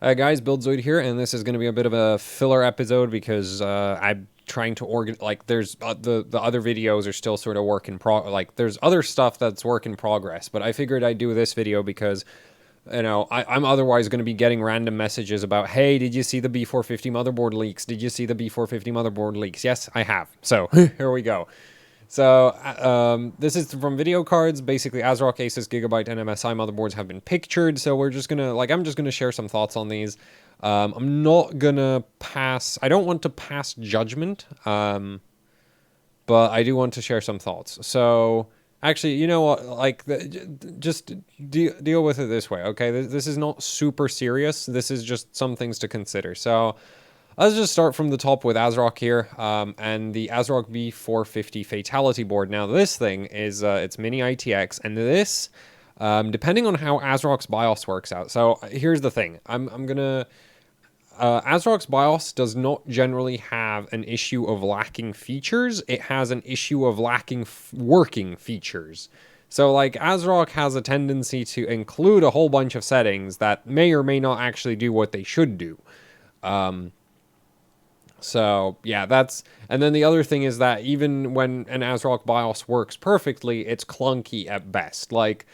Guys, Buildzoid here, and this is going to be a bit of a filler episode because I'm trying to there's the other videos are still sort of there's other stuff that's work in progress, but I figured I'd do this video because, you know, I'm otherwise going to be getting random messages about, hey, did you see the B450 motherboard leaks? Did you see the B450 motherboard leaks? Yes, I have. So here we go. So, this is from video cards. Basically, ASRock, Asus, Gigabyte, and MSI motherboards have been pictured. So we're just gonna, I'm just gonna share some thoughts on these. I'm not gonna pass, I don't want to pass judgment, but I do want to share some thoughts. So, actually, you know what, just deal with it this way, okay? This is not super serious. This is just some things to consider. So, let's just start from the top with ASRock here, and the ASRock B450 Fatality board. Now, this thing is, it's mini ITX, and this, depending on how ASRock's BIOS works out. So, here's the thing. ASRock's BIOS does not generally have an issue of lacking features. It has an issue of lacking working features. So, like, ASRock has a tendency to include a whole bunch of settings that may or may not actually do what they should do. So, yeah, and then the other thing is that even when an ASRock BIOS works perfectly, it's clunky at best. Like,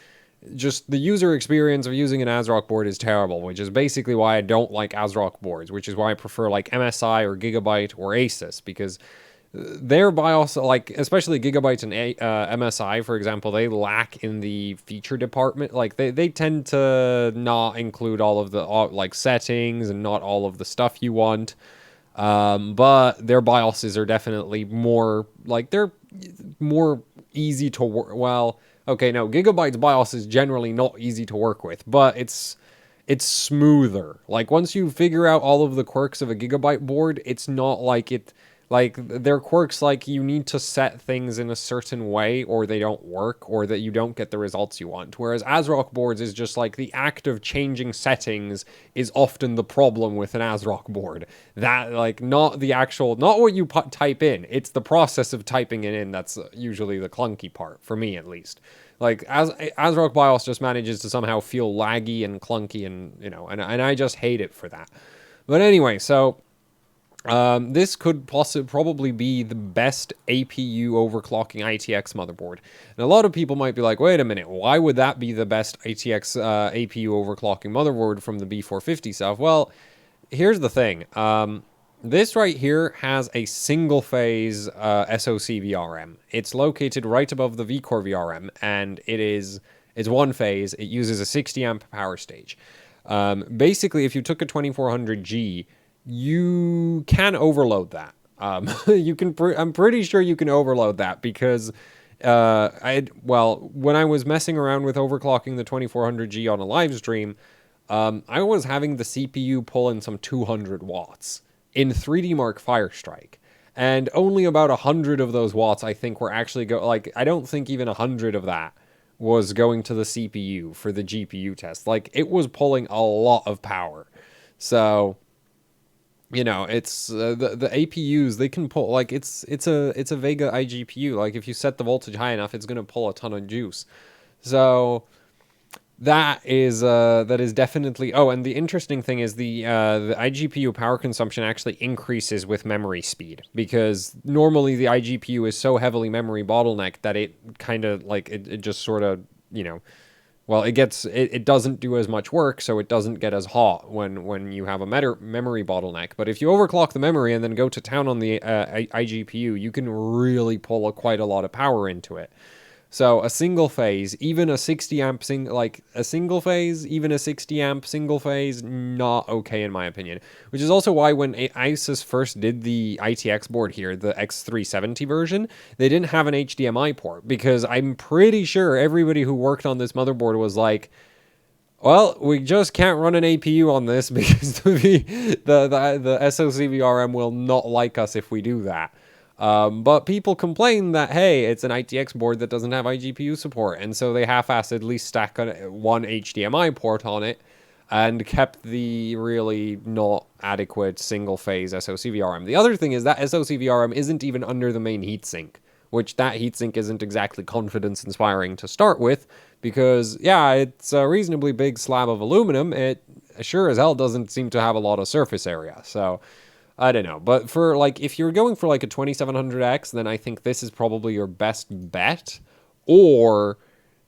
just the user experience of using an ASRock board is terrible, which is basically why I don't like ASRock boards, which is why I prefer, like, MSI or Gigabyte or Asus, because their BIOS, like, especially Gigabyte and MSI, for example, they lack in the feature department. Like, they tend to not include all of the, like, settings and not all of the stuff you want. But their BIOSes are definitely more, like, they're more easy to work. Well, okay, no, Gigabyte's BIOS is generally not easy to work with, but it's smoother. Like, once you figure out all of the quirks of a Gigabyte board, it's not like their quirks, like, you need to set things in a certain way or they don't work, or that you don't get the results you want. Whereas ASRock boards is just like the act of changing settings is often the problem with an ASRock board. That, like, not what you type in. It's the process of typing it in that's usually the clunky part, for me at least. Like, ASRock BIOS just manages to somehow feel laggy and clunky, and, you know, and I just hate it for that. But anyway, so this could probably be the best APU overclocking ITX motherboard. And a lot of people might be like, wait a minute, why would that be the best ITX APU overclocking motherboard from the B450 stuff? Well, here's the thing. This right here has a single-phase SoC VRM. It's located right above the V-Core VRM, and it's one phase. It uses a 60-amp power stage. Basically, if you took a 2400G, you can overload that. I'm pretty sure you can overload that because, when I was messing around with overclocking the 2400G on a live stream, I was having the CPU pull in some 200 watts in 3D Mark Firestrike. And only about 100 of those watts, I think, were actually I don't think even 100 of that was going to the CPU for the GPU test. Like, it was pulling a lot of power. So, you know, it's the APUs, they can pull, like, it's a Vega iGPU. Like, if you set the voltage high enough, it's going to pull a ton of juice. So that is definitely. Oh, and the interesting thing is the iGPU power consumption actually increases with memory speed, because normally the iGPU is so heavily memory bottlenecked that it kind of, like, it just sort of, you know, well, it doesn't do as much work, so it doesn't get as hot when you have a memory bottleneck. But if you overclock the memory and then go to town on the iGPU, you can really pull quite a lot of power into it. So a single phase, even a 60 amp single phase, even a 60 amp single phase, not okay in my opinion. Which is also why when Asus first did the ITX board here, the X370 version, they didn't have an HDMI port, because I'm pretty sure everybody who worked on this motherboard was like, well, we just can't run an APU on this because the SoC VRM will not like us if we do that. But people complain that, hey, it's an ITX board that doesn't have iGPU support, and so they half-assedly stack one HDMI port on it and kept the really not adequate single-phase SoC VRM. The other thing is that SoC VRM isn't even under the main heatsink, which that heatsink isn't exactly confidence-inspiring to start with, because, yeah, it's a reasonably big slab of aluminum. sure as hell doesn't seem to have a lot of surface area. So I don't know. But for like, if you're going for like a 2700X, then I think this is probably your best bet, or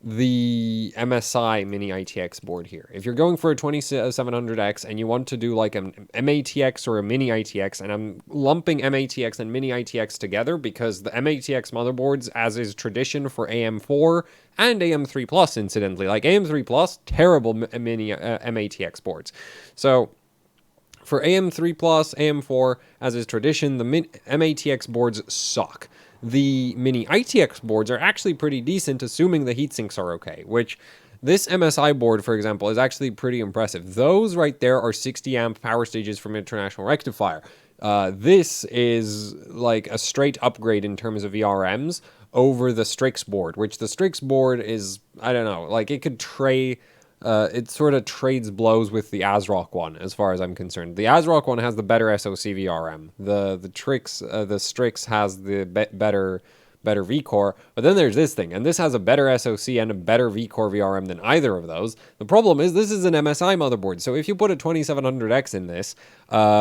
the MSI mini ITX board here. If you're going for a 2700X and you want to do like an MATX or a mini ITX, and I'm lumping MATX and mini ITX together because the MATX motherboards, as is tradition for AM4 and AM3 Plus, incidentally, like AM3 Plus, terrible mini MATX boards. So for AM3 Plus, AM4, as is tradition, the MATX boards suck. The mini ITX boards are actually pretty decent, assuming the heatsinks are okay, which this MSI board, for example, is actually pretty impressive. Those right there are 60 amp power stages from International Rectifier. This is like a straight upgrade in terms of VRMs over the Strix board, which the Strix board is, I don't know, like it could it sort of trades blows with the ASRock one, as far as I'm concerned. The ASRock one has the better SoC VRM. The Strix has the better VCore. But then there's this thing, and this has a better SoC and a better VCore VRM than either of those. The problem is this is an MSI motherboard, so if you put a 2700X in this,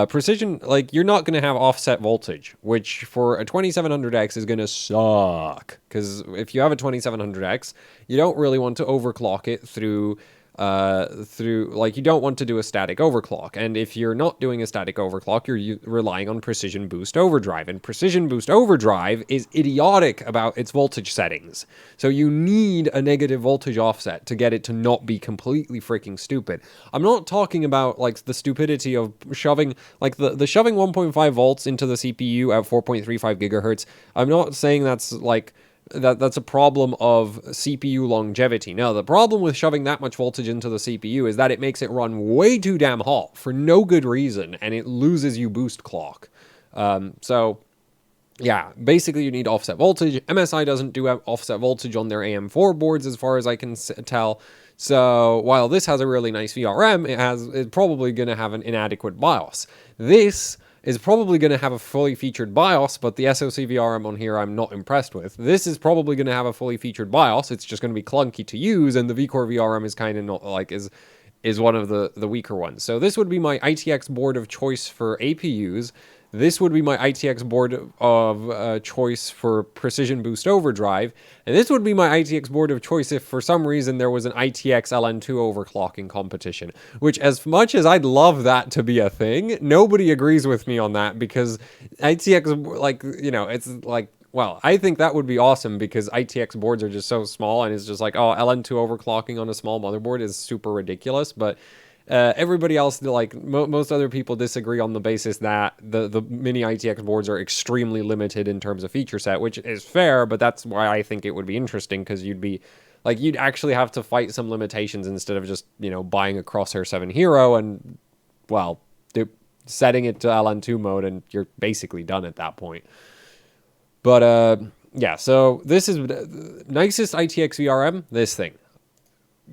precision, like, you're not going to have offset voltage, which for a 2700X is going to suck. Because if you have a 2700X, you don't really want to overclock it through like, you don't want to do a static overclock. And if you're not doing a static overclock, you're relying on Precision Boost Overdrive. And Precision Boost Overdrive is idiotic about its voltage settings. So you need a negative voltage offset to get it to not be completely freaking stupid. I'm not talking about, like, the stupidity of shoving, like, the shoving 1.5 volts into the CPU at 4.35 gigahertz. I'm not saying that's, like, that's a problem of CPU longevity. No, the problem with shoving that much voltage into the CPU is that it makes it run way too damn hot for no good reason, and it loses you boost clock. So, yeah, basically you need offset voltage. MSI doesn't do offset voltage on their AM4 boards, as far as I can tell. So, while this has a really nice VRM, it's probably going to have an inadequate BIOS. This is probably going to have a fully featured BIOS, but the SoC VRM on here I'm not impressed with. This is probably going to have a fully featured BIOS. It's just going to be clunky to use, and the VCore VRM is kind of not, like, is one of the weaker ones. So this would be my ITX board of choice for APUs. This would be my ITX board of choice for Precision Boost Overdrive. And this would be my ITX board of choice if for some reason there was an ITX LN2 overclocking competition. Which, as much as I'd love that to be a thing, nobody agrees with me on that, because ITX, like, you know, it's like, well, I think that would be awesome, because ITX boards are just so small, and it's just like, oh, LN2 overclocking on a small motherboard is super ridiculous, but everybody else, like, most other people disagree on the basis that the mini ITX boards are extremely limited in terms of feature set, which is fair, but that's why I think it would be interesting, because you'd actually have to fight some limitations instead of just, you know, buying a Crosshair 7 Hero and, well, setting it to LN2 mode, and you're basically done at that point. But, yeah, so this is nicest ITX VRM, this thing.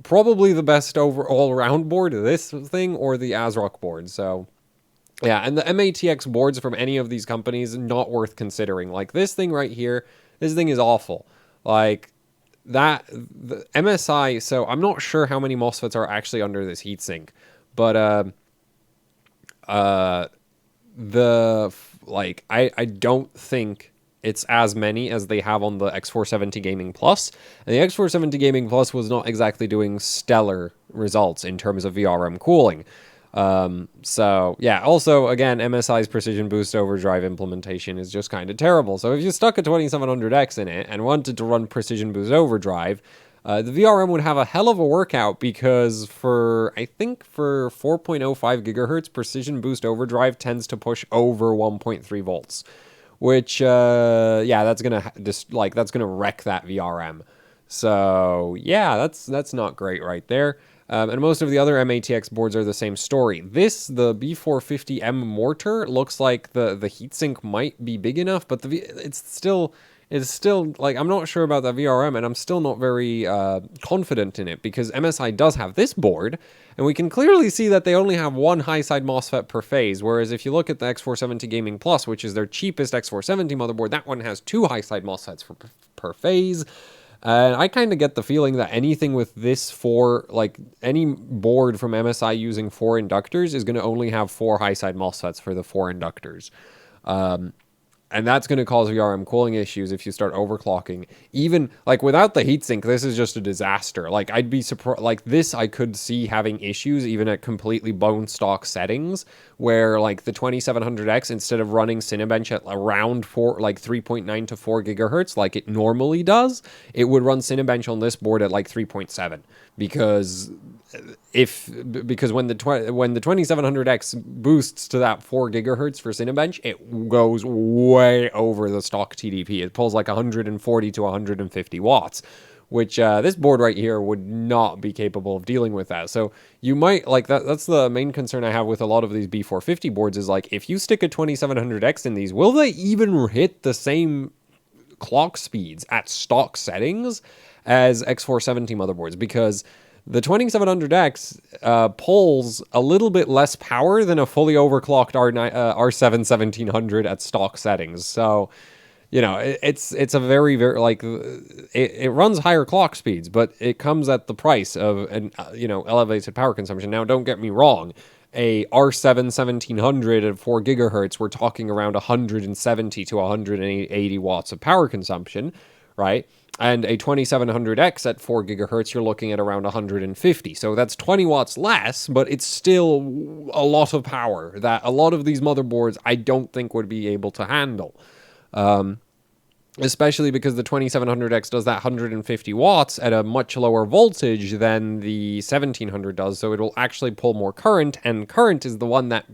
Probably the best overall round board, this thing, or the ASRock board. So, yeah, and the MATX boards from any of these companies, not worth considering. Like, this thing right here, this thing is awful. Like, the MSI, so I'm not sure how many MOSFETs are actually under this heatsink, but, I don't think it's as many as they have on the X470 Gaming Plus. And the X470 Gaming Plus was not exactly doing stellar results in terms of VRM cooling. So, yeah, also, again, MSI's Precision Boost Overdrive implementation is just kind of terrible. So if you stuck a 2700X in it and wanted to run Precision Boost Overdrive, the VRM would have a hell of a workout, because I think for 4.05 gigahertz, Precision Boost Overdrive tends to push over 1.3 volts. Which, yeah, that's gonna wreck that VRM. So, yeah, that's not great right there. And most of the other MATX boards are the same story. The B450M mortar looks like the heatsink might be big enough, but it's still, like, I'm not sure about that VRM, and I'm still not very confident in it, because MSI does have this board, and we can clearly see that they only have one high-side MOSFET per phase, whereas if you look at the X470 Gaming Plus, which is their cheapest X470 motherboard, that one has two high-side MOSFETs per phase. And I kind of get the feeling that anything with this four, like any board from MSI using 4 inductors is going to only have 4 high side MOSFETs for the 4 inductors. And that's going to cause VRM cooling issues if you start overclocking. Even like without the heatsink, this is just a disaster. Like I'd be surprised, like this I could see having issues even at completely bone stock settings where like the 2700X, instead of running Cinebench at around 3.9 to 4 gigahertz like it normally does, it would run Cinebench on this board at like 3.7 because when the 2700X boosts to that 4 gigahertz for Cinebench, it goes way over the stock TDP. It pulls like 140 to 150 watts, which this board right here would not be capable of dealing with that. So you might like that's the main concern I have with a lot of these B450 boards is like, if you stick a 2700X in these, will they even hit the same clock speeds at stock settings as X470 motherboards? Because the 2700X pulls a little bit less power than a fully overclocked R7 1700 at stock settings. So, you know, it's a very, very, like, it runs higher clock speeds, but it comes at the price of an, elevated power consumption. Now, don't get me wrong. A R7 1700 at 4 gigahertz, we're talking around 170 to 180 watts of power consumption, right? And a 2700X at 4 gigahertz, you're looking at around 150. So that's 20 watts less, but it's still a lot of power that a lot of these motherboards I don't think would be able to handle. Especially because the 2700X does that 150 watts at a much lower voltage than the 1700 does. So it'll actually pull more current, and current is the one that,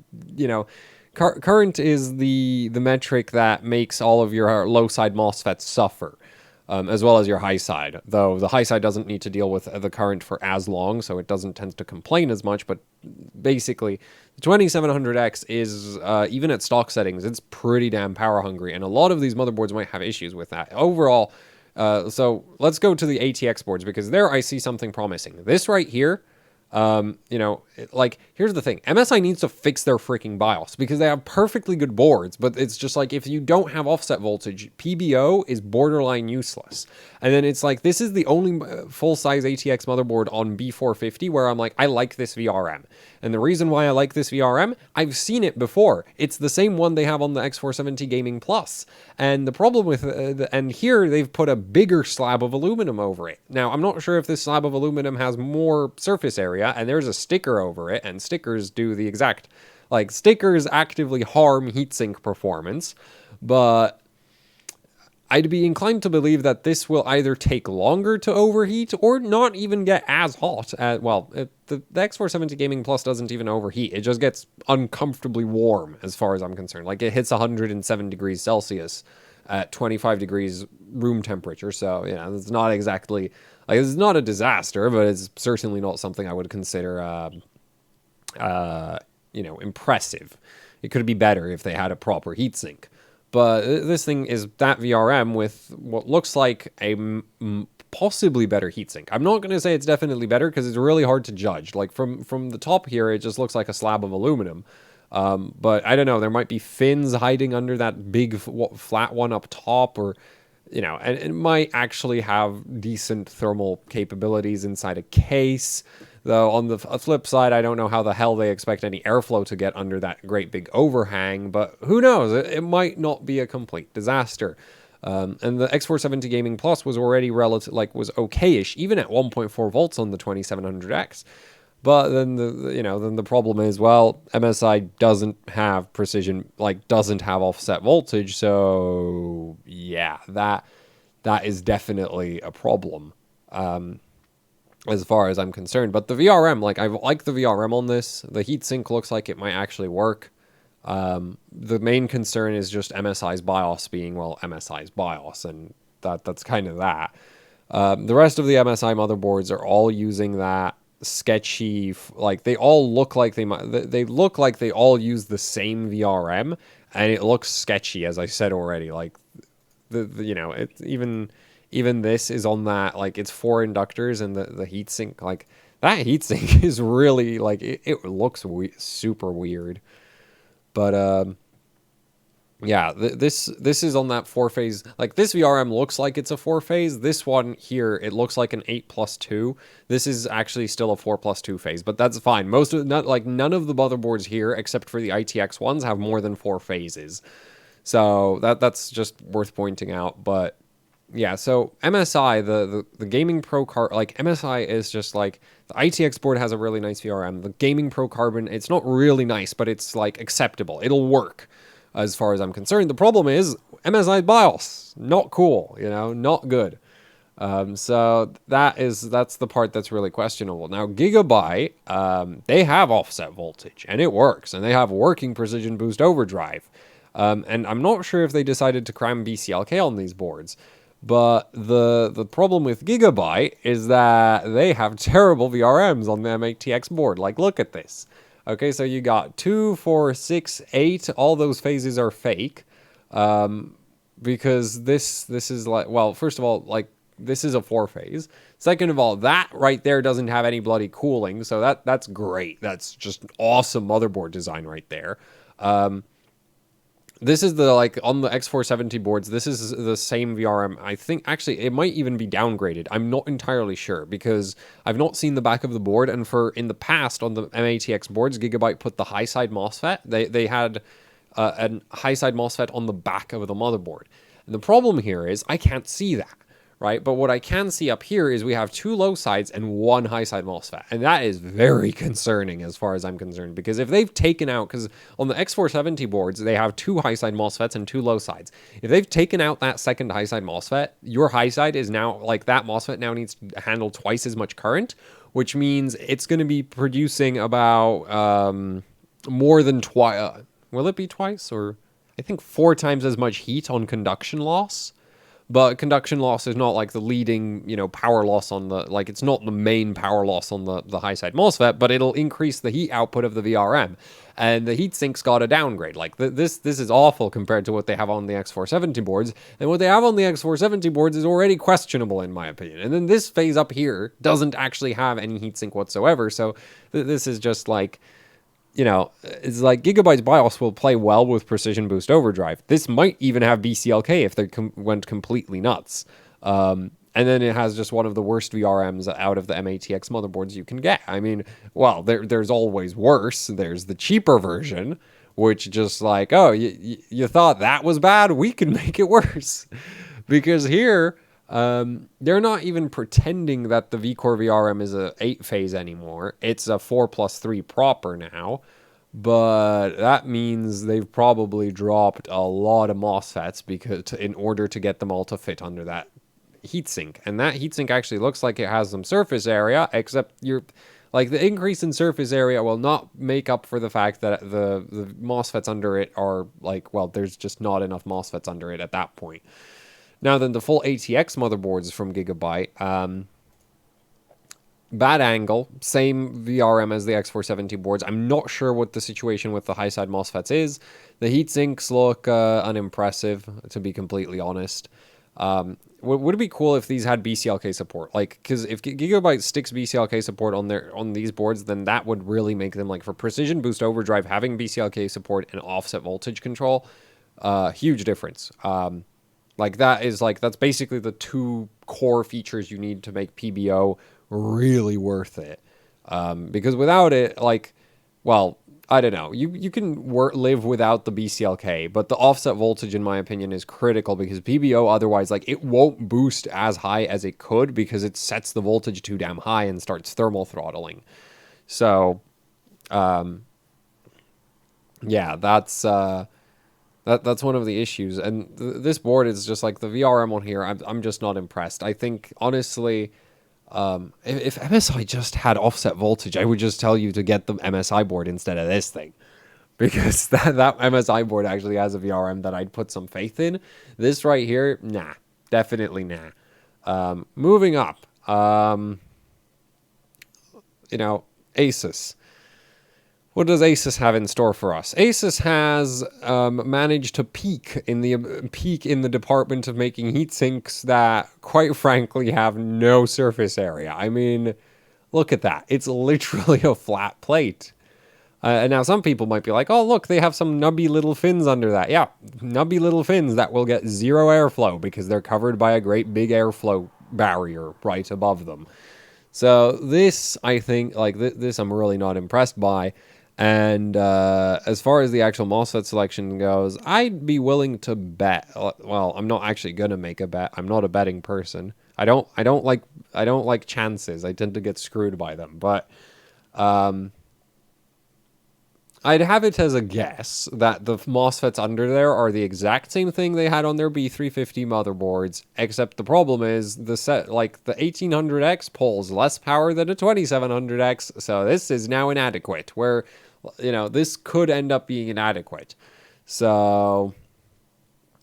current is the metric that makes all of your low side MOSFETs suffer. As well as your high side, though the high side doesn't need to deal with the current for as long, so it doesn't tend to complain as much. But basically, the 2700X is, even at stock settings, it's pretty damn power hungry, and a lot of these motherboards might have issues with that. Overall, so let's go to the ATX boards, because there I see something promising. This right here, here's the thing. MSI needs to fix their freaking BIOS because they have perfectly good boards, but it's just like, if you don't have offset voltage, PBO is borderline useless. And then it's like, this is the only full-size ATX motherboard on B450 where I'm like, I like this VRM. And the reason why I like this VRM, I've seen it before. It's the same one they have on the X470 Gaming Plus. And the problem with, and here they've put a bigger slab of aluminum over it. Now, I'm not sure if this slab of aluminum has more surface area, and there's a sticker over it, and stickers do the exact, like, stickers actively harm heatsink performance, but I'd be inclined to believe that this will either take longer to overheat or not even get as hot. The X470 Gaming Plus doesn't even overheat. It just gets uncomfortably warm as far as I'm concerned. Like, it hits 107 degrees Celsius at 25 degrees room temperature. So, it's not exactly, like, it's not a disaster, but it's certainly not something I would consider, impressive. It could be better if they had a proper heatsink. But this thing is that VRM with what looks like a possibly better heatsink. I'm not going to say it's definitely better because it's really hard to judge. Like from the top here, it just looks like a slab of aluminum. But I don't know. There might be fins hiding under that big flat one up top, or and it might actually have decent thermal capabilities inside a case. Though on the flip side, I don't know how the hell they expect any airflow to get under that great big overhang, but who knows? It might not be a complete disaster. And the X470 Gaming Plus was already was okay-ish, even at 1.4 volts on the 2700X. But then the problem is, well, MSI doesn't have precision, doesn't have offset voltage, so yeah, that is definitely a problem. As far as I'm concerned. But the VRM, I like the VRM on this. The heatsink looks like it might actually work. The main concern is just MSI's BIOS being, MSI's BIOS, and that's kind of that. The rest of the MSI motherboards are all using that sketchy, they all look like they look like they all use the same VRM, and it looks sketchy, as I said already. It's even this is on that, it's 4 inductors, and the heatsink, that heatsink is really, it looks super weird. But, Yeah, this is on that 4-phase. Like, this VRM looks like it's a 4-phase. This one here, it looks like an 8+2. This is actually still a 4+2 phase, but that's fine. Most of not like none of the motherboards here, except for the ITX ones, have more than 4 phases. So that's just worth pointing out. But yeah, so MSI, the gaming pro card, like MSI is just like, the ITX board has a really nice VRM. The gaming pro carbon, it's not really nice, but it's like acceptable. It'll work as far as I'm concerned. The problem is MSI BIOS, not cool, you know, not good. So that's the part that's really questionable. Now, Gigabyte, they have offset voltage, and it works, and they have working precision boost overdrive. And I'm not sure if they decided to cram BCLK on these boards, but the problem with Gigabyte is that they have terrible VRMs on the M8TX board. Like, look at this. Okay, so you got 2, 4, 6, 8. All those phases are fake, because this is like, well, first of all, like, this is a 4-phase. Second of all, that right there doesn't have any bloody cooling, so that's great. That's just awesome motherboard design right there. This is the, like, on the X470 boards, this is the same VRM. I think, actually, it might even be downgraded. I'm not entirely sure, because I've not seen the back of the board, and in the past, on the M8TX boards, Gigabyte put the high-side MOSFET. They had a high-side MOSFET on the back of the motherboard. And the problem here is, I can't see that, right? But what I can see up here is we have 2 low sides and 1 high side MOSFET. And that is very concerning as far as I'm concerned, because if they've taken out, because on the X470 boards, they have 2 high side MOSFETs and 2 low sides. If they've taken out that second high side MOSFET, your high side is now, like, that MOSFET now needs to handle twice as much current, which means it's going to be producing about more than twice. Will it be twice? Or I think 4 times as much heat on conduction loss. But conduction loss is not like the leading, you know, power loss on the, like, it's not the main power loss on the high side MOSFET, but it'll increase the heat output of the VRM. And the heatsink's got a downgrade. Like, this is awful compared to what they have on the X470 boards. And what they have on the X470 boards is already questionable, in my opinion. And then this phase up here doesn't actually have any heatsink whatsoever. So this is just like, you know, it's like Gigabyte's BIOS will play well with Precision Boost Overdrive. This might even have BCLK if they went completely nuts. And then it has just one of the worst VRMs out of the M8TX motherboards you can get. I mean, well, there's always worse. There's the cheaper version, which just like, oh, you thought that was bad? We can make it worse. Because here, they're not even pretending that the V-Core VRM is a 8-phase anymore. It's a 4+3 proper now. But that means they've probably dropped a lot of MOSFETs because in order to get them all to fit under that heatsink. And that heatsink actually looks like it has some surface area, except like, the increase in surface area will not make up for the fact that the MOSFETs under it are like, well, there's just not enough MOSFETs under it at that point. Now then, the full ATX motherboards from Gigabyte, bad angle, same VRM as the X470 boards. I'm not sure what the situation with the high side MOSFETs is. The heatsinks look unimpressive, to be completely honest. Would it be cool if these had BCLK support? Like, because if Gigabyte sticks BCLK support on these boards, then that would really make them, like, for Precision Boost Overdrive, having BCLK support and offset voltage control, huge difference. Like, that's basically the 2 core features you need to make PBO really worth it. Because without it, like, well, I don't know. You can live without the BCLK, but the offset voltage, in my opinion, is critical because PBO, otherwise, like, it won't boost as high as it could because it sets the voltage too damn high and starts thermal throttling. So, yeah, that's one of the issues. And this board is just like, the VRM on here, I'm just not impressed. I think, honestly, if MSI just had offset voltage, I would just tell you to get the MSI board instead of this thing. Because that MSI board actually has a VRM that I'd put some faith in. This right here, nah. Definitely nah. Moving up. You know, Asus. What does Asus have in store for us? Asus has managed to peak in the department of making heatsinks that, quite frankly, have no surface area. I mean, look at that. It's literally a flat plate. And now some people might be like, oh, look, they have some nubby little fins under that. Yeah, nubby little fins that will get zero airflow because they're covered by a great big airflow barrier right above them. So this, I think, like this I'm really not impressed by. And as far as the actual Mosfet selection goes, I'd be willing to bet. Well, I'm not actually gonna make a bet. I'm not a betting person. I don't like chances. I tend to get screwed by them. But I'd have it as a guess that the MOSFETs under there are the exact same thing they had on their B450 motherboards, except the problem is the 1800X pulls less power than a 2700X, so this is now inadequate, where, this could end up being inadequate. So,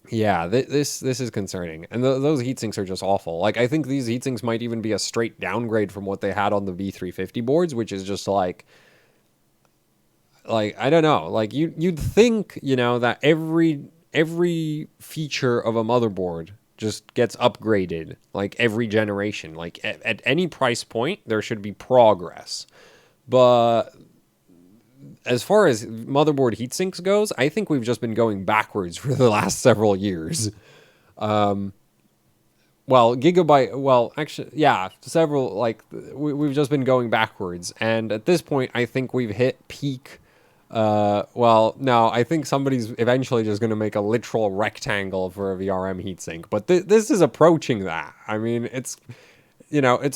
yeah, this is concerning. And those heatsinks are just awful. Like, I think these heatsinks might even be a straight downgrade from what they had on the B450 boards, which is just like I don't know, like you'd think, that every feature of a motherboard just gets upgraded like every generation. Like at any price point there should be progress. But as far as motherboard heatsinks goes, I think we've just been going backwards for the last several years. Well, Gigabyte, actually, yeah, several, we've just been going backwards. And at this point, I think we've hit peak. No, I think somebody's eventually just going to make a literal rectangle for a VRM heatsink. But this is approaching that. I mean, it's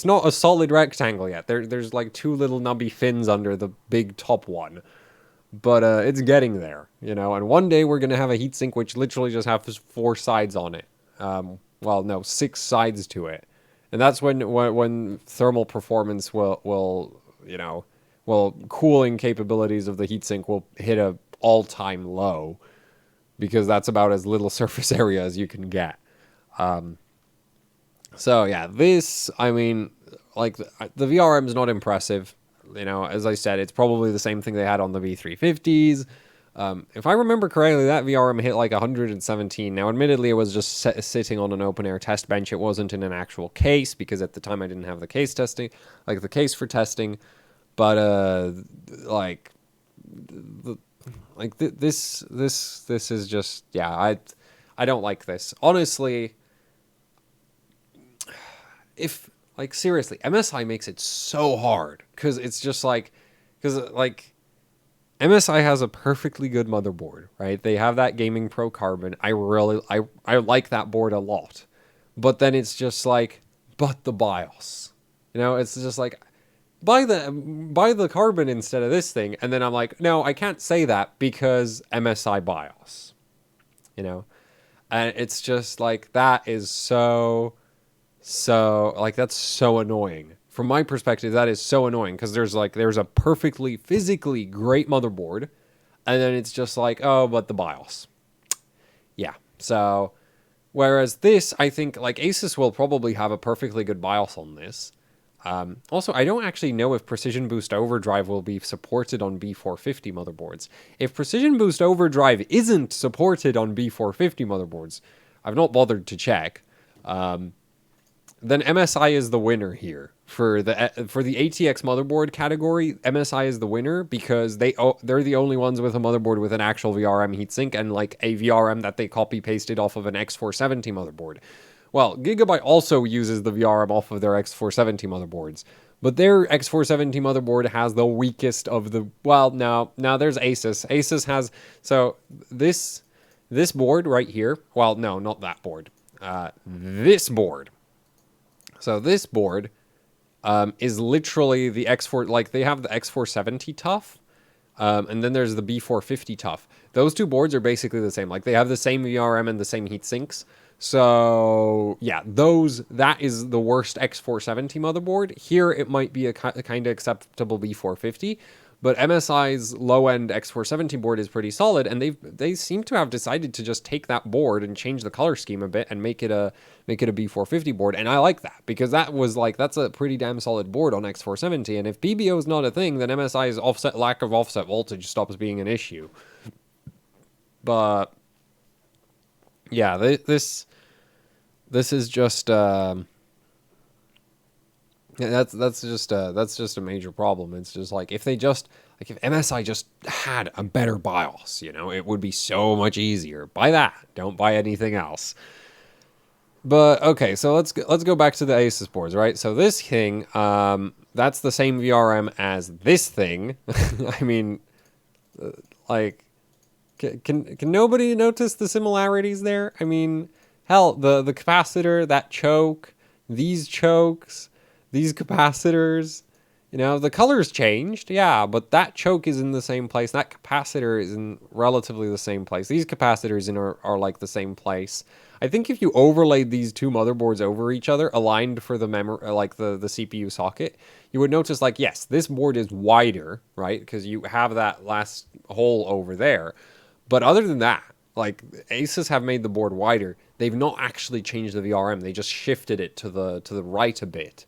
not a solid rectangle yet. There's like two little nubby fins under the big top one. But it's getting there, and one day we're going to have a heatsink which literally just has 4 sides on it. Well, no, 6 sides to it. And that's when thermal performance will cooling capabilities of the heatsink will hit a all-time low, because that's about as little surface area as you can get. So yeah, this, I mean, like the VRM is not impressive. As I said, it's probably the same thing they had on the V350s. If I remember correctly, that VRM hit like 117. Now, admittedly, it was just sitting on an open-air test bench. It wasn't in an actual case, because at the time I didn't have the case for testing. But this is just, yeah, I don't like this. Honestly, seriously, MSI makes it so hard, because it's just MSI has a perfectly good motherboard, right? They have that Gaming Pro Carbon. I like that board a lot. But then it's just but the BIOS. It's just buy the Carbon instead of this thing. And then I'm like, no, I can't say that because MSI BIOS. And it's just that is so that's so annoying. From my perspective, that is so annoying, because there's a perfectly physically great motherboard, and then it's just oh, but the BIOS. Yeah. So whereas this, I think Asus will probably have a perfectly good BIOS on this. Also, I don't actually know if Precision Boost Overdrive will be supported on B450 motherboards. If Precision Boost Overdrive isn't supported on B450 motherboards, I've not bothered to check, then MSI is the winner here. For the ATX motherboard category, MSI is the winner, because they're the only ones with a motherboard with an actual VRM heatsink, and a VRM that they copy-pasted off of an X470 motherboard. Well, Gigabyte also uses the VRM off of their X470 motherboards, but their X470 motherboard has the weakest of the... Well, no, there's Asus. Asus has... So, this board right here... Well, no, not that board. This board. So, this board is literally the X4... they have the X470 TUF, and then there's the B450 TUF. Those two boards are basically the same. They have the same VRM and the same heatsinks. So, yeah, that is the worst X470 motherboard. Here, it might be a kind of acceptable B450, but MSI's low-end X470 board is pretty solid, and they seem to have decided to just take that board and change the color scheme a bit and make it a B450 board, and I like that, because that's a pretty damn solid board on X470, and if PBO is not a thing, then MSI's lack of offset voltage stops being an issue. But yeah, this is just that's just a major problem. It's just if they just Like if MSI just had a better BIOS, you know, it would be so much easier. Buy that. Don't buy anything else. But okay, so let's go back to the Asus boards, right? So this thing, that's the same VRM as this thing. I mean, like, can nobody notice the similarities there? I mean, hell, the capacitor, that choke, these chokes, these capacitors, you know, the colors changed, yeah, but that choke is in the same place. That capacitor is in relatively the same place. These capacitors are like the same place. I think if you overlaid these two motherboards over each other, aligned for the memory, like the CPU socket, you would notice, like, yes, this board is wider, right? Because you have that last hole over there. But other than that, like, Asus have made the board wider. They've not actually changed the VRM. They just shifted it to the right a bit.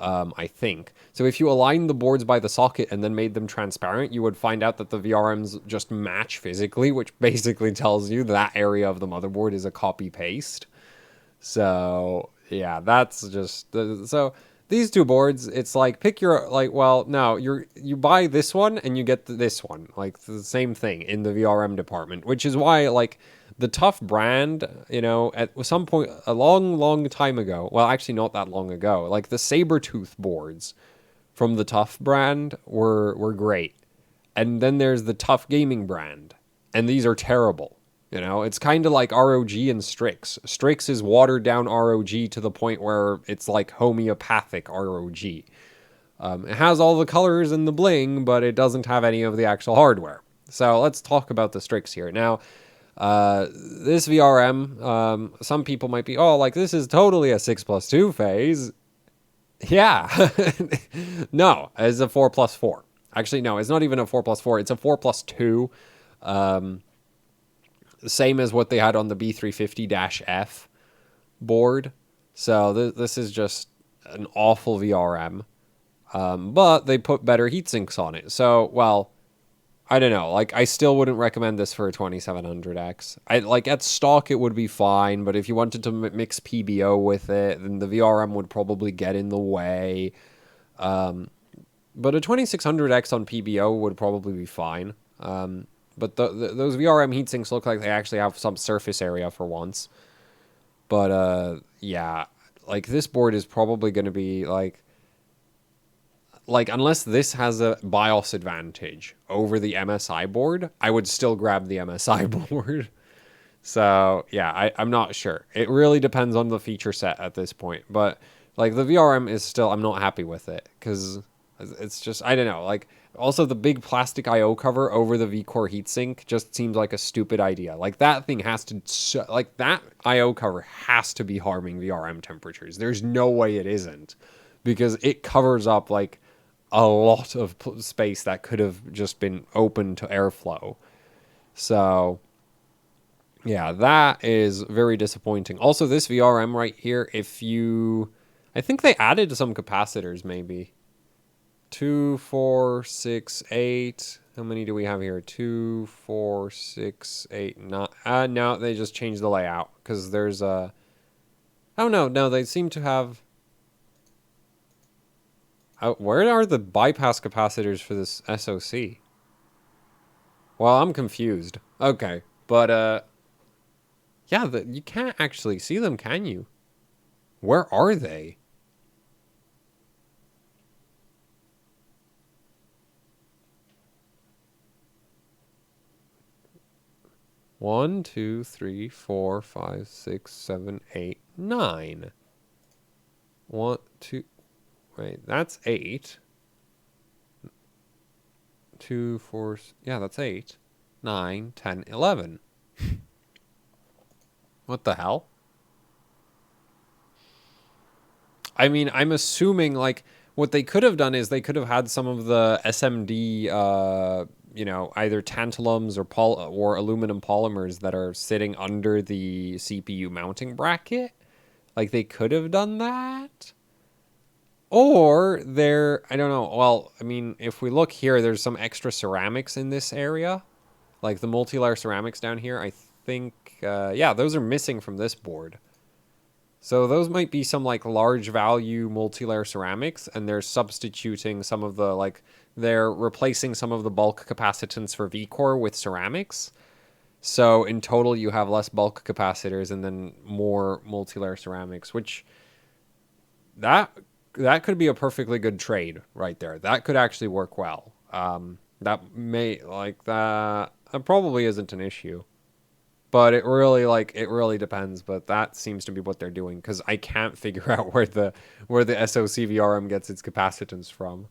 I think. So if you align the boards by the socket and then made them transparent, you would find out that the VRMs just match physically, which basically tells you that area of the motherboard is a copy-paste. So, yeah, that's just... So, these two boards, it's like, pick your... Like, well, no, you buy this one and you get this one. Like, the same thing in the VRM department, which is why, like... The Tough brand, you know, at some point, a long time ago, well, actually not that long ago, like the Sabertooth boards from the Tough brand were great. And then there's the Tough Gaming brand, and these are terrible. You know, it's kind of like ROG and Strix. Strix is watered down ROG to the point where it's like homeopathic ROG. It has all the colors and the bling, but it doesn't have any of the actual hardware. So let's talk about the Strix here. Now, this VRM, some people might be, oh, like, this is totally a 6+2 phase. Yeah. No, it's a 4+4. Actually, no, it's not even a 4+4. It's a 4+2. Same as what they had on the B450-F board. So this is just an awful VRM. But they put better heat sinks on it. So, well... I don't know, like, I still wouldn't recommend this for a 2700X. Like, at stock, it would be fine, but if you wanted to mix PBO with it, then the VRM would probably get in the way. But a 2600X on PBO would probably be fine. But those VRM heatsinks look like they actually have some surface area for once. But, yeah, like, this board is probably going to be, like, unless this has a BIOS advantage over the MSI board, I would still grab the MSI board. So, yeah, I'm not sure. It really depends on the feature set at this point. But, like, the VRM is still... I'm not happy with it. Because it's just... I don't know. Like, also the big plastic I/O cover over the V-Core heatsink just seems like a stupid idea. Like, that thing has to... Like, that I/O cover has to be harming VRM temperatures. There's no way it isn't. Because it covers up, like... a lot of space that could have just been open to airflow. So, yeah, that is very disappointing. Also, this VRM right here, if you... I think they added some capacitors, maybe. 2, 4, 6, 8... How many do we have here? 2, 4, 6, 8, 9... no, they just changed the layout, because there's a... Oh, no, they seem to have... where are the bypass capacitors for this SoC? Well, I'm confused. Okay, but, yeah, you can't actually see them, can you? Where are they? One, 2, 3, 4, 5, 6, 7, 8, 9. 1, 2... Wait, that's 8. 2, 4... Yeah, that's 8. 9, 10, 11. What the hell? I mean, I'm assuming, like, what they could have done is they could have had some of the SMD, you know, either tantalums or aluminum polymers that are sitting under the CPU mounting bracket. Like, they could have done that. Or I don't know, well, I mean, if we look here, there's some extra ceramics in this area. Like the multi-layer ceramics down here, I think, yeah, those are missing from this board. So those might be some, like, large value multi-layer ceramics, and they're substituting some of the, like, they're replacing some of the bulk capacitance for V-core with ceramics. So in total, you have less bulk capacitors and then more multi-layer ceramics, which that could be a perfectly good trade right there. That could actually work well. That may like that. That probably isn't an issue, but it really depends. But that seems to be what they're doing because I can't figure out where the SoC VRM gets its capacitance from.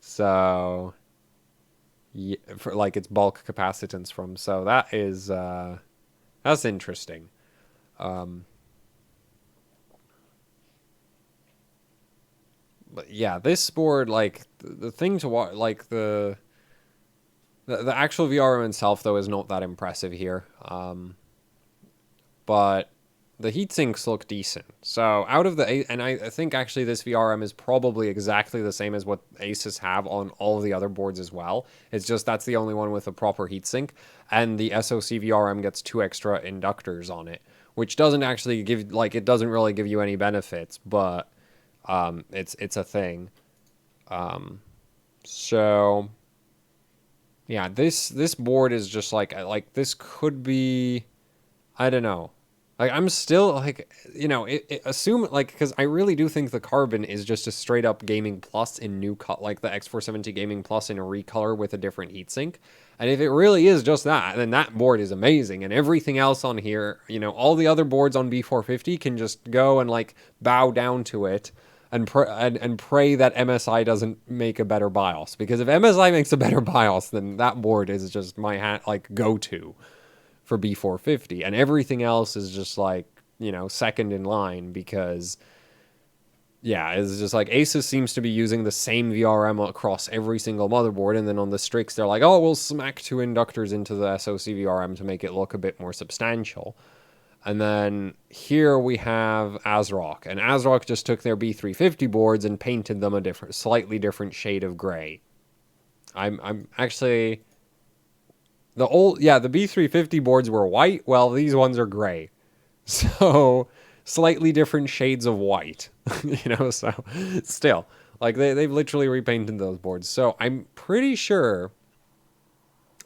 So yeah, for like its bulk capacitance from. So that is that's interesting. But yeah, this board, like the thing to watch, like the actual VRM itself though is not that impressive here. But the heat sinks look decent. So out of the and I think actually this VRM is probably exactly the same as what Asus have on all of the other boards as well. It's just that's the only one with a proper heatsink, and the SoC VRM gets 2 extra inductors on it, which doesn't actually give it doesn't really give you any benefits, but it's a thing. So yeah, this board is just like this could be, I don't know. Like I'm still like, assume like because I really do think the Carbon is just a straight up gaming plus in new cut, like the X470 gaming plus in a recolor with a different heatsink. And if it really is just that, then that board is amazing. And everything else on here, all the other boards on B450 can just go and like bow down to it and pray that MSI doesn't make a better BIOS. Because if MSI makes a better BIOS, then that board is just my go-to for B450, and everything else is just like, second in line because, yeah, it's just like Asus seems to be using the same VRM across every single motherboard, and then on the Strix, they're like, oh, we'll smack 2 inductors into the SoC VRM to make it look a bit more substantial. And then here we have ASRock, and ASRock just took their B350 boards and painted them a slightly different shade of gray. I'm actually... the B350 boards were white. Well, these ones are gray. So, slightly different shades of white. So still. Like, they've literally repainted those boards. So, I'm pretty sure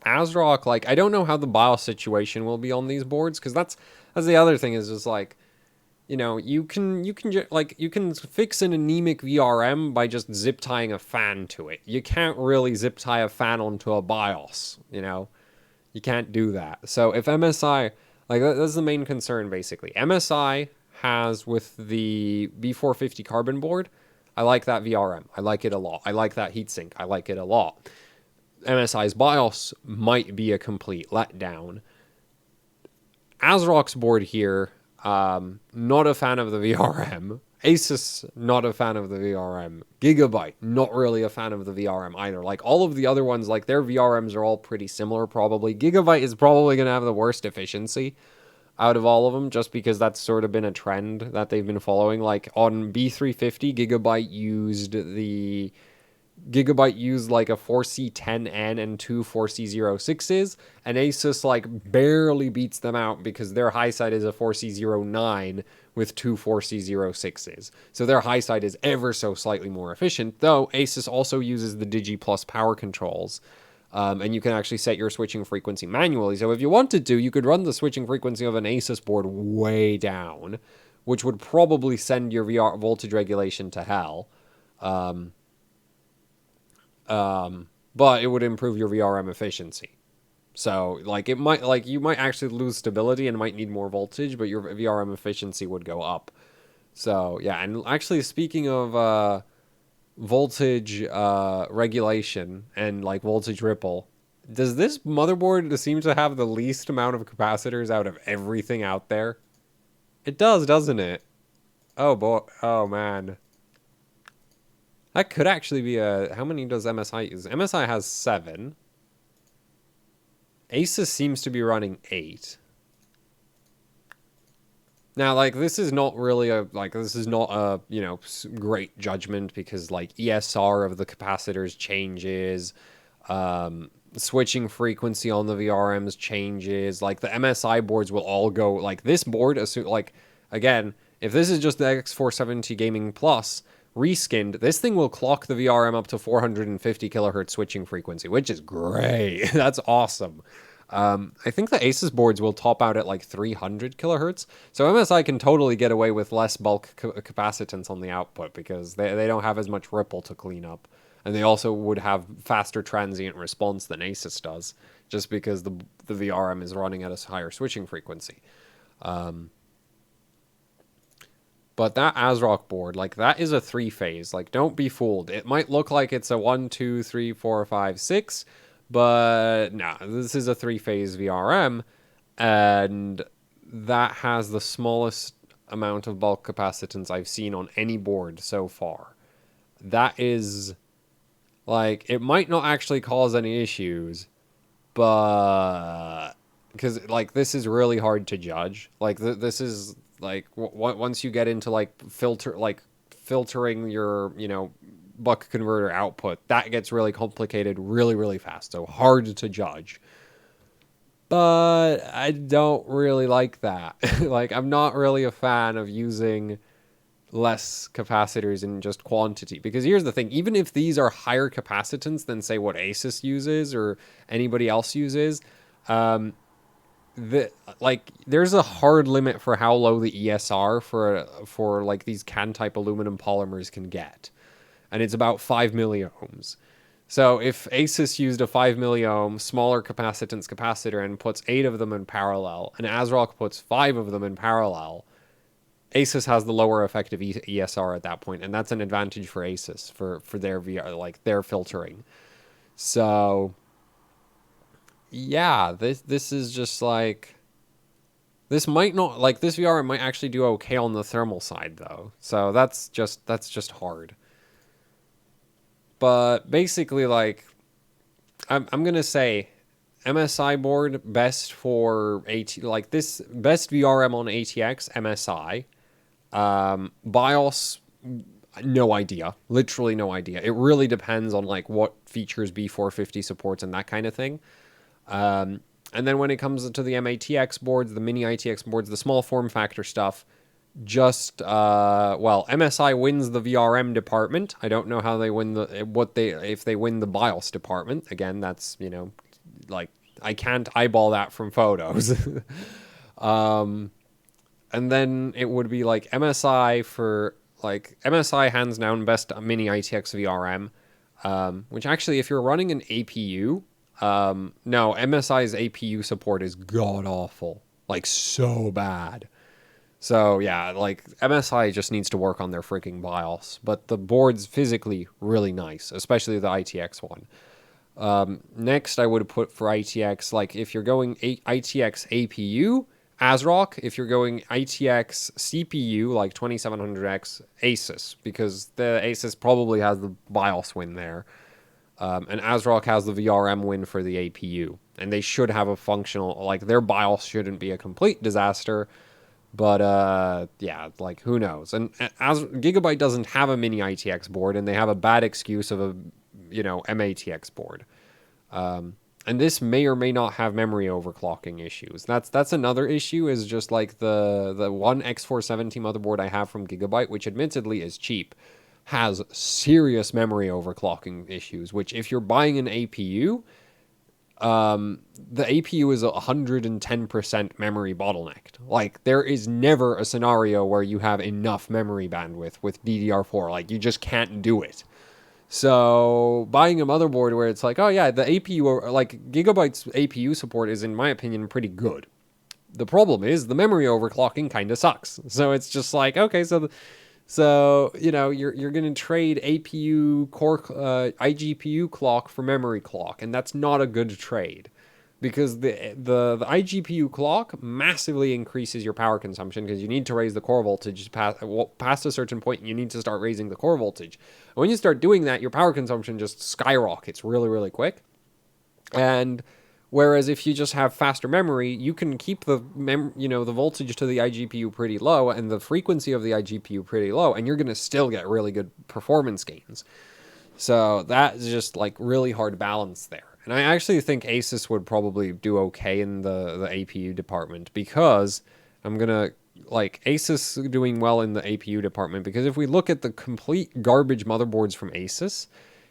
ASRock, like, I don't know how the BIOS situation will be on these boards, because that's the other thing is just like, you can fix an anemic VRM by just zip tying a fan to it. You can't really zip tie a fan onto a BIOS, You can't do that. So if MSI, like that's the main concern basically. MSI has with the B450 Carbon board, I like that VRM. I like it a lot. I like that heatsink. I like it a lot. MSI's BIOS might be a complete letdown. ASRock's board here, not a fan of the VRM. Asus, not a fan of the VRM. Gigabyte, not really a fan of the VRM either. Like, all of the other ones, like, their VRMs are all pretty similar, probably. Gigabyte is probably going to have the worst efficiency out of all of them, just because that's sort of been a trend that they've been following. Like, on B350, Gigabyte used like a 4C10N and 2 4C06s, and Asus like barely beats them out because their high side is a 4C09 with 2 4C06s. So their high side is ever so slightly more efficient, though Asus also uses the Digi Plus power controls. And you can actually set your switching frequency manually. So if you wanted to, you could run the switching frequency of an Asus board way down, which would probably send your VR voltage regulation to hell. But it would improve your VRM efficiency. So, like, you might actually lose stability and might need more voltage, but your VRM efficiency would go up. So, yeah, and actually, speaking of voltage regulation and, like, voltage ripple, does this motherboard seem to have the least amount of capacitors out of everything out there? It does, doesn't it? Oh, boy. Oh, man. That could actually be how many does MSI use? MSI has 7. Asus seems to be running 8. Now, like, this is not really great judgment because, like, ESR of the capacitors changes, switching frequency on the VRMs changes, like, the MSI boards will all go, like, this board, again, if this is just the X470 Gaming Plus, reskinned, this thing will clock the VRM up to 450 kilohertz switching frequency, which is great. That's awesome. I think the Asus boards will top out at like 300 kilohertz. So MSI can totally get away with less bulk capacitance on the output because they don't have as much ripple to clean up. And they also would have faster transient response than Asus does, just because the VRM is running at a higher switching frequency. But that ASRock board, like, that is a 3-phase. Like, don't be fooled. It might look like it's a 1, 2, 3, 4, 5, 6, but no, this is a 3-phase VRM, and that has the smallest amount of bulk capacitance I've seen on any board so far. That is, like, it might not actually cause any issues, but because, like, this is really hard to judge. Like, this is, like, once you get into, like, filtering your, you know, buck converter output, that gets really complicated really, really fast. So hard to judge. But I don't really like that. Like, I'm not really a fan of using less capacitors in just quantity, because here's the thing, even if these are higher capacitance than, say, what Asus uses or anybody else uses, there's a hard limit for how low the ESR for like these can type aluminum polymers can get, and it's about 5 milliohms. So if Asus used a 5 milliohm smaller capacitance capacitor and puts 8 of them in parallel, and ASRock puts 5 of them in parallel, Asus has the lower effective ESR at that point, and that's an advantage for Asus for their VR, like their filtering. So yeah, this is just like, this might not, like, this VR might actually do okay on the thermal side though. So that's just hard. But basically, like, I'm gonna say MSI board best for like this best VRM on ATX MSI. BIOS, no idea. Literally no idea. It really depends on, like, what features B450 supports and that kind of thing. And then when it comes to the MATX boards, the mini ITX boards, the small form factor stuff, just, well, MSI wins the VRM department. I don't know how they win if they win the BIOS department. Again, that's, you know, like, I can't eyeball that from photos. And then it would be like MSI for, like, MSI hands down best mini ITX VRM, which actually, if you're running an APU, no, MSI's APU support is god awful, like, so bad. So yeah, like, MSI just needs to work on their freaking BIOS, but the board's physically really nice, especially the ITX one. Next, I would put for ITX, like, if you're going ITX APU, ASRock. If you're going ITX CPU, like 2700X, Asus, because the Asus probably has the BIOS win there. And ASRock has the VRM win for the APU. And they should have a functional, like, their BIOS shouldn't be a complete disaster. But, yeah, like, who knows? And as Gigabyte doesn't have a mini ITX board, and they have a bad excuse of a, you know, MATX board. And this may or may not have memory overclocking issues. That's another issue, is just like the one X470 motherboard I have from Gigabyte, which admittedly is cheap, has serious memory overclocking issues, which, if you're buying an APU, the APU is 110% memory bottlenecked. Like, there is never a scenario where you have enough memory bandwidth with DDR4. Like, you just can't do it. So buying a motherboard where it's like, oh yeah, the APU, like, Gigabyte's APU support is, in my opinion, pretty good. The problem is the memory overclocking kind of sucks. So it's just like, okay, so you know, you're going to trade APU core iGPU clock for memory clock, and that's not a good trade, because the iGPU clock massively increases your power consumption, because you need to raise the core voltage past a certain point. You need to start raising the core voltage. And when you start doing that, your power consumption just skyrockets really, really quick. And whereas if you just have faster memory, you can keep the the voltage to the iGPU pretty low and the frequency of the iGPU pretty low, and you're going to still get really good performance gains. So that's just, like, really hard balance there. And I actually think Asus would probably do okay in the APU department, because I'm going to like Asus doing well in the APU department, because if we look at the complete garbage motherboards from Asus,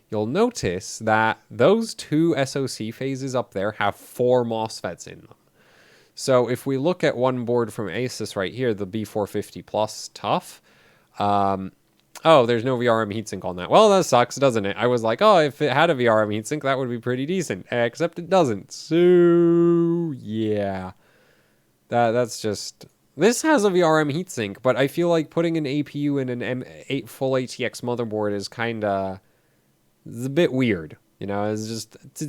you'll notice that those two SoC phases up there have 4 MOSFETs in them. So if we look at one board from Asus right here, the B450 Plus Tough, oh, there's no VRM heatsink on that. Well, that sucks, doesn't it? I was like, oh, if it had a VRM heatsink, that would be pretty decent. Except it doesn't. So, yeah. That's just... This has a VRM heatsink, but I feel like putting an APU in an M8 full ATX motherboard is kind of... It's a bit weird. You know, it's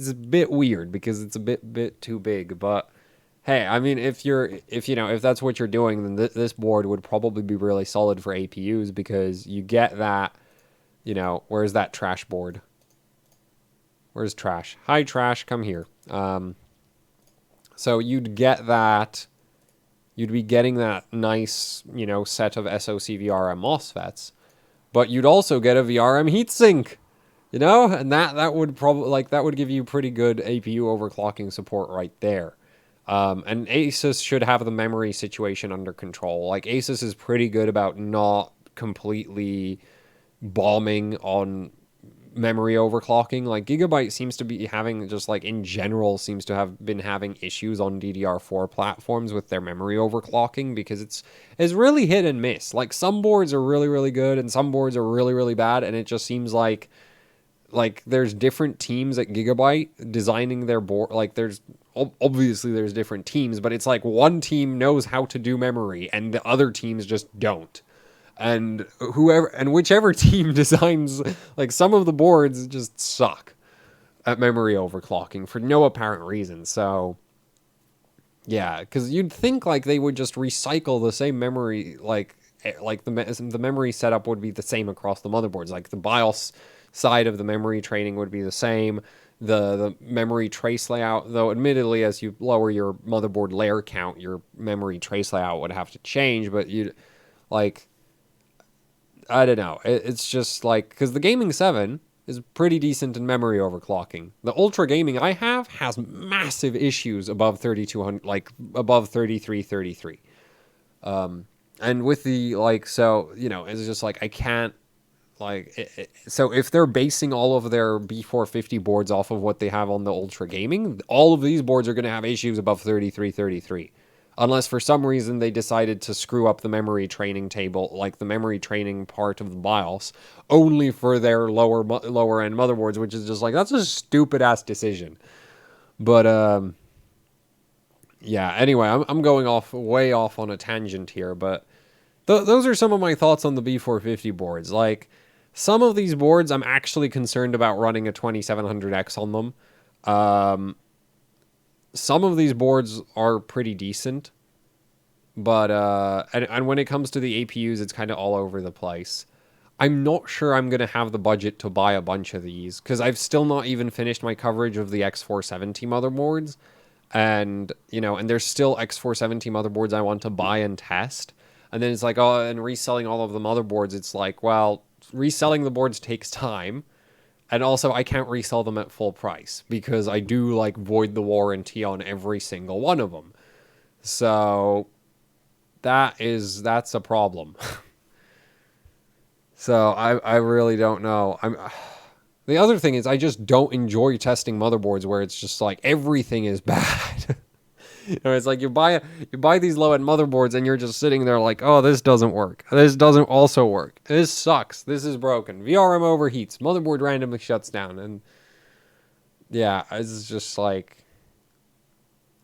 a bit weird because it's a bit too big, but... Hey, I mean, if that's what you're doing, then this board would probably be really solid for APUs, because you get that, where's that trash board? Where's trash? Hi, trash, come here. So you'd get that, you'd be getting that nice, set of SoC VRM MOSFETs, but you'd also get a VRM heatsink, and that would probably, that would give you pretty good APU overclocking support right there. And Asus should have the memory situation under control. Like, Asus is pretty good about not completely bombing on memory overclocking. Like, Gigabyte seems to be having, just like in general, seems to have been having issues on DDR4 platforms with their memory overclocking, because it's really hit and miss. Like, some boards are really, really good and some boards are really, really bad, and it just seems like there's different teams at Gigabyte designing their board. Like, obviously there's different teams, but it's like one team knows how to do memory and the other teams just don't. And whichever team designs, like, some of the boards just suck at memory overclocking for no apparent reason. So yeah, because you'd think like they would just recycle the same memory, like the memory setup would be the same across the motherboards. Like, the BIOS side of the memory training would be the same. The memory trace layout, though admittedly, as you lower your motherboard layer count, your memory trace layout would have to change, but I don't know. It's just like, because the Gaming 7 is pretty decent in memory overclocking. The Ultra Gaming I have has massive issues above 3200, like above 3333. And with the, so, it's just like, I can't, so if they're basing all of their B450 boards off of what they have on the Ultra Gaming, all of these boards are going to have issues above 3333. Unless for some reason they decided to screw up the memory training table, like the memory training part of the BIOS, only for their lower end motherboards, which is just like, that's a stupid ass decision. But yeah. Anyway, I'm going way off on a tangent here, but those are some of my thoughts on the B450 boards. Like, some of these boards, I'm actually concerned about running a 2700X on them. Some of these boards are pretty decent, but and when it comes to the APUs, it's kind of all over the place. I'm not sure I'm going to have the budget to buy a bunch of these, because I've still not even finished my coverage of the X470 motherboards, and and there's still X470 motherboards I want to buy and test. And then it's like, oh, and reselling all of the motherboards, it's like, well, reselling the boards takes time. And also, I can't resell them at full price, because I do, void the warranty on every single one of them. So, that's a problem. So, I really don't know. The other thing is, I just don't enjoy testing motherboards where it's just like, everything is bad. It's like you buy these low-end motherboards and you're just sitting there like, oh, this doesn't work. This doesn't also work. This sucks. This is broken. VRM overheats. Motherboard randomly shuts down. And yeah, it's just like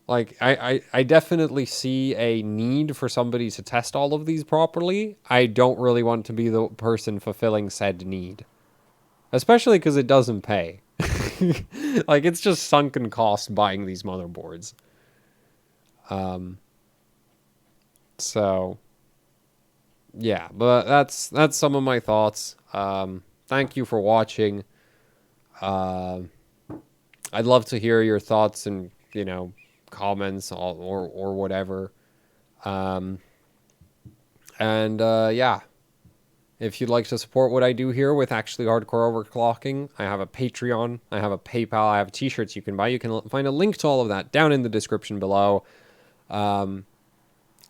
I definitely see a need for somebody to test all of these properly. I don't really want to be the person fulfilling said need. Especially because it doesn't pay. Like, it's just sunken cost buying these motherboards. So yeah, but that's some of my thoughts. Thank you for watching. I'd love to hear your thoughts and, comments or whatever. Yeah, if you'd like to support what I do here with Actually Hardcore Overclocking, I have a Patreon, I have a PayPal, I have t-shirts you can buy. You can find a link to all of that down in the description below.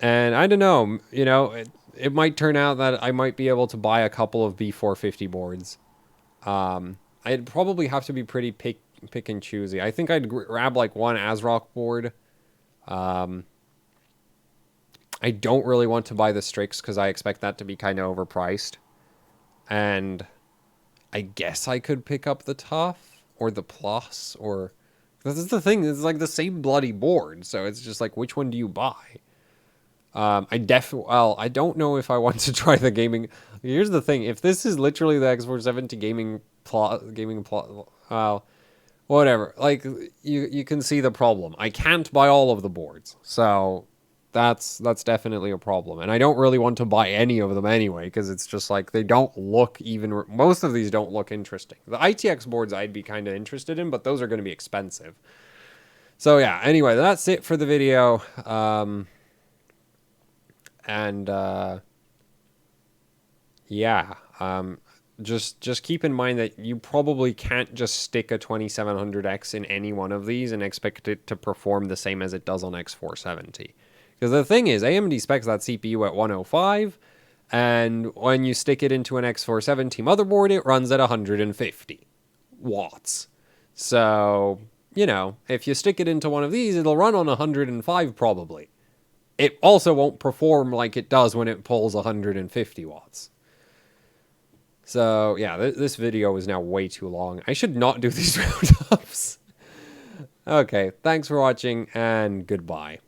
And I don't know, you know, it might turn out that I might be able to buy a couple of B450 boards. I'd probably have to be pretty pick and choosy. I think I'd grab like one ASRock board. I don't really want to buy the Strix because I expect that to be kind of overpriced. And I guess I could pick up the Tough or the Plus, or... This is the thing, it's like the same bloody board, so it's just like, which one do you buy? Well, I don't know if I want to try the gaming... Here's the thing, if this is literally the X470 gaming plot, well, whatever. Like, you can see the problem. I can't buy all of the boards, so that's definitely a problem. And I don't really want to buy any of them anyway, because it's just like, they don't look even... Most of these don't look interesting. The ITX boards I'd be kind of interested in, but those are going to be expensive. So yeah, anyway, that's it for the video. Yeah, just keep in mind that you probably can't just stick a 2700X in any one of these and expect it to perform the same as it does on X470. Because the thing is, AMD specs that CPU at 105, and when you stick it into an X470 motherboard, it runs at 150 watts. So, you know, if you stick it into one of these, it'll run on 105 probably. It also won't perform like it does when it pulls 150 watts. So, yeah, this video is now way too long. I should not do these roundups. Okay, thanks for watching, and goodbye.